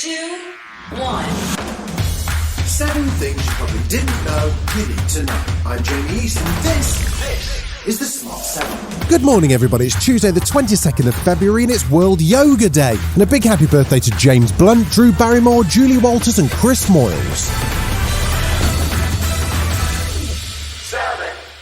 2, 1. 7 things you probably didn't know you need to know. I'm Jamie East, and this is the Smart 7. Good morning, everybody. It's Tuesday, the 22nd of February, and it's World Yoga Day. And a big happy birthday to James Blunt, Drew Barrymore, Julie Walters, and Chris Moyles.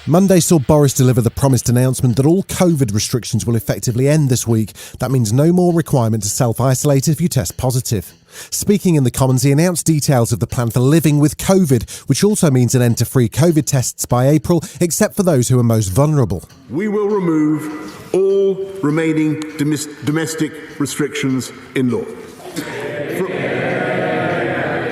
Monday saw Boris deliver the promised announcement that all COVID restrictions will effectively end this week. That means no more requirement to self-isolate if you test positive. Speaking in the Commons, he announced details of the plan for living with COVID, which also means an end to free COVID tests by April, except for those who are most vulnerable. We will remove all remaining domestic restrictions in law.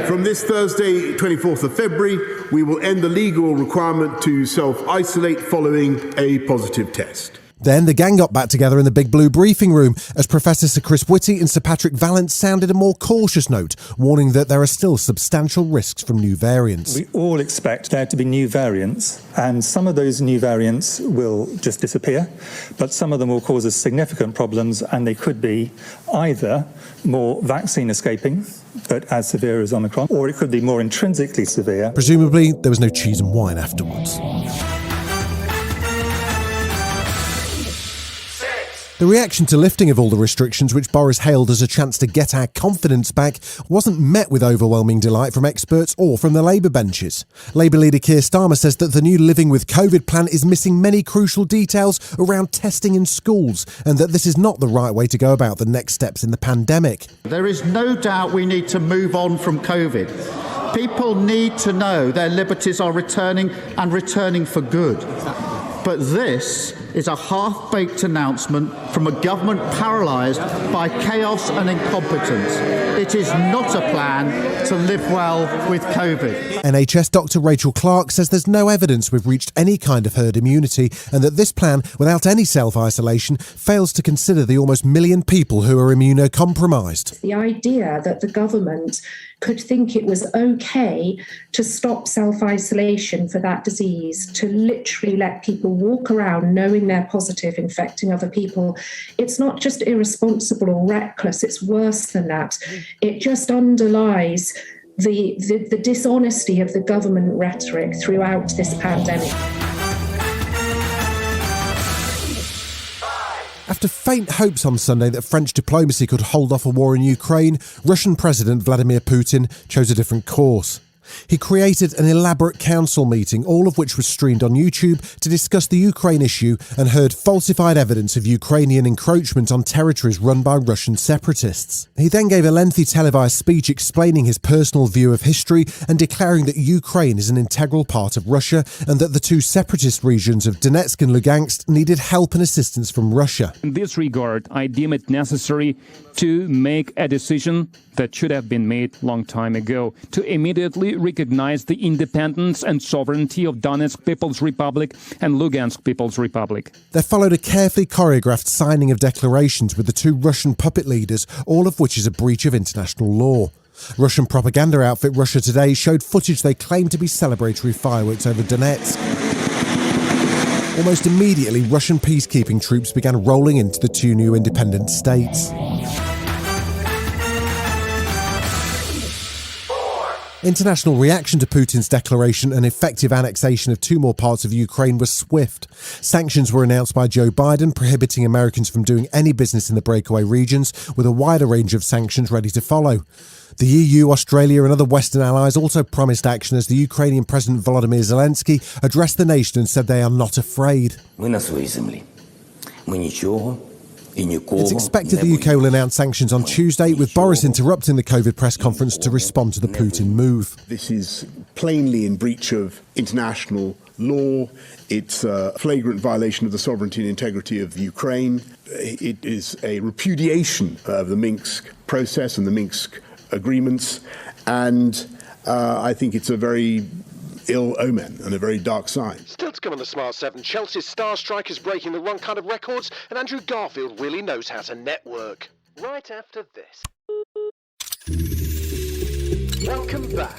From this Thursday, 24th of February, we will end the legal requirement to self-isolate following a positive test. Then the gang got back together in the Big Blue briefing room as Professor Sir Chris Whitty and Sir Patrick Vallance sounded a more cautious note, warning that there are still substantial risks from new variants. We all expect there to be new variants, and some of those new variants will just disappear, but some of them will cause us significant problems, and they could be either more vaccine escaping, but as severe as Omicron, or it could be more intrinsically severe. Presumably, there was no cheese and wine afterwards. The reaction to lifting of all the restrictions, which Boris hailed as a chance to get our confidence back, wasn't met with overwhelming delight from experts or from the Labour benches. Labour leader Keir Starmer says that the new Living with COVID plan is missing many crucial details around testing in schools, and that this is not the right way to go about the next steps in the pandemic. There is no doubt we need to move on from COVID. People need to know their liberties are returning, and returning for good. But this is a half-baked announcement from a government paralysed by chaos and incompetence. It is not a plan to live well with COVID. NHS Dr Rachel Clark says there's no evidence we've reached any kind of herd immunity, and that this plan, without any self-isolation, fails to consider the almost 1 million people who are immunocompromised. The idea that the government could think it was okay to stop self-isolation for that disease, to literally let people walk around knowing they're positive, infecting other people, it's not just irresponsible or reckless, it's worse than that. It just underlies the dishonesty of the government rhetoric throughout this pandemic. After faint hopes on Sunday that French diplomacy could hold off a war in Ukraine, Russian President Vladimir Putin chose a different course. He created an elaborate council meeting, all of which was streamed on YouTube, to discuss the Ukraine issue and heard falsified evidence of Ukrainian encroachment on territories run by Russian separatists. He then gave a lengthy televised speech explaining his personal view of history and declaring that Ukraine is an integral part of Russia and that the two separatist regions of Donetsk and Lugansk needed help and assistance from Russia. In this regard, I deem it necessary to make a decision that should have been made a long time ago, to immediately recognize the independence and sovereignty of Donetsk People's Republic and Lugansk People's Republic. There followed a carefully choreographed signing of declarations with the two Russian puppet leaders, all of which is a breach of international law. Russian propaganda outfit Russia Today showed footage they claimed to be celebratory fireworks over Donetsk. Almost immediately, Russian peacekeeping troops began rolling into the two new independent states. International reaction to Putin's declaration and effective annexation of two more parts of Ukraine was swift. Sanctions were announced by Joe Biden, prohibiting Americans from doing any business in the breakaway regions, with a wider range of sanctions ready to follow. The EU, Australia and other Western allies also promised action as the Ukrainian President Volodymyr Zelensky addressed the nation and said they are not afraid. It's expected the UK will announce sanctions on Tuesday, with Boris interrupting the COVID press conference to respond to the Putin move. This is plainly in breach of international law. It's a flagrant violation of the sovereignty and integrity of the Ukraine. It is a repudiation of the Minsk process and the Minsk agreements, and I think it's a very ill omen and a very dark sign. Still to come on the Smart 7, Chelsea's star strikers breaking the wrong kind of records, and Andrew Garfield really knows how to network. Right after this. Welcome back.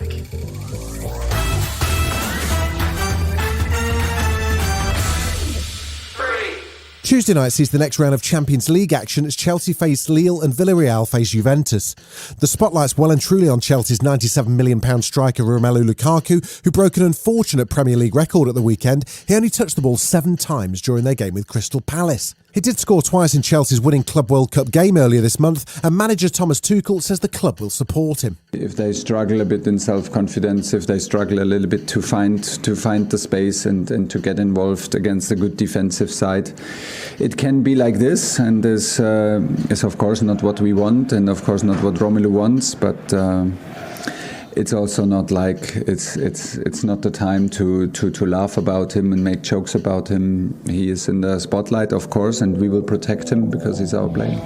Tuesday night sees the next round of Champions League action as Chelsea face Lille and Villarreal face Juventus. The spotlight's well and truly on Chelsea's £97 million striker Romelu Lukaku, who broke an unfortunate Premier League record at the weekend. He only touched the ball 7 times during their game with Crystal Palace. He did score twice in Chelsea's winning Club World Cup game earlier this month, and manager Thomas Tuchel says the club will support him. If they struggle a bit in self-confidence, if they struggle a little bit to find the space and to get involved against a good defensive side, it can be like this, and this is of course not what we want, and of course not what Romelu wants, but it's also not like it's not the time to laugh about him and make jokes about him. He is in the spotlight, of course, and we will protect him because he's our player.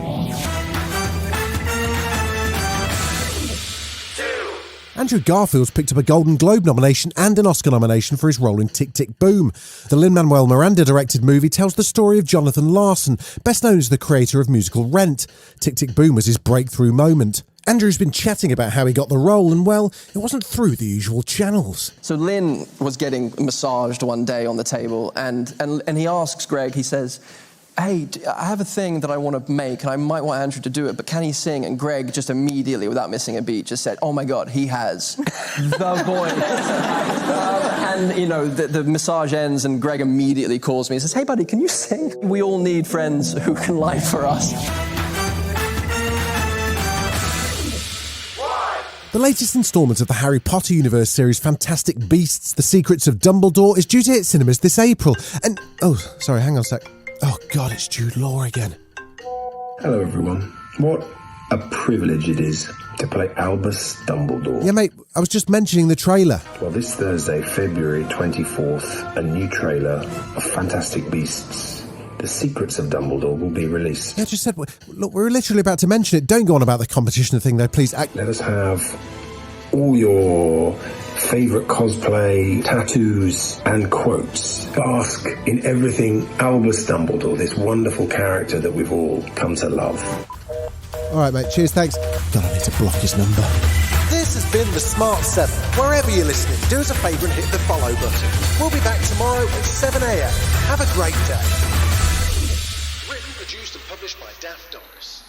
Andrew Garfield's picked up a Golden Globe nomination and an Oscar nomination for his role in Tick, Tick, Boom. The Lin-Manuel Miranda-directed movie tells the story of Jonathan Larson, best known as the creator of musical Rent. Tick, Tick, Boom was his breakthrough moment. Andrew's been chatting about how he got the role, and well, it wasn't through the usual channels. So Lin was getting massaged one day on the table, and he asks Greg, he says, hey, I have a thing that I want to make, and I might want Andrew to do it, but can he sing? And Greg just immediately, without missing a beat, just said, oh my God, he has the voice. And, you know, the massage ends, and Greg immediately calls me and says, hey buddy, can you sing? We all need friends who can lie for us. The latest instalment of the Harry Potter universe series Fantastic Beasts: The Secrets of Dumbledore is due to hit cinemas this April. And, hang on a sec. Oh God, it's Jude Law again. Hello everyone. What a privilege it is to play Albus Dumbledore. Yeah mate, I was just mentioning the trailer. Well, this Thursday, February 24th, a new trailer of Fantastic Beasts: The Secrets of Dumbledore will be released. Yeah, I just said, look, we're literally about to mention it. Don't go on about the competition thing though, please. Let us have all your favourite cosplay, tattoos and quotes. Bask in everything Albus Dumbledore, this wonderful character that we've all come to love. All right, mate. Cheers, thanks. God, I need to block his number. This has been The Smart 7. Wherever you're listening, do us a favour and hit the follow button. We'll be back tomorrow at 7 a.m. Have a great day. Written, produced and published by Daft Doris.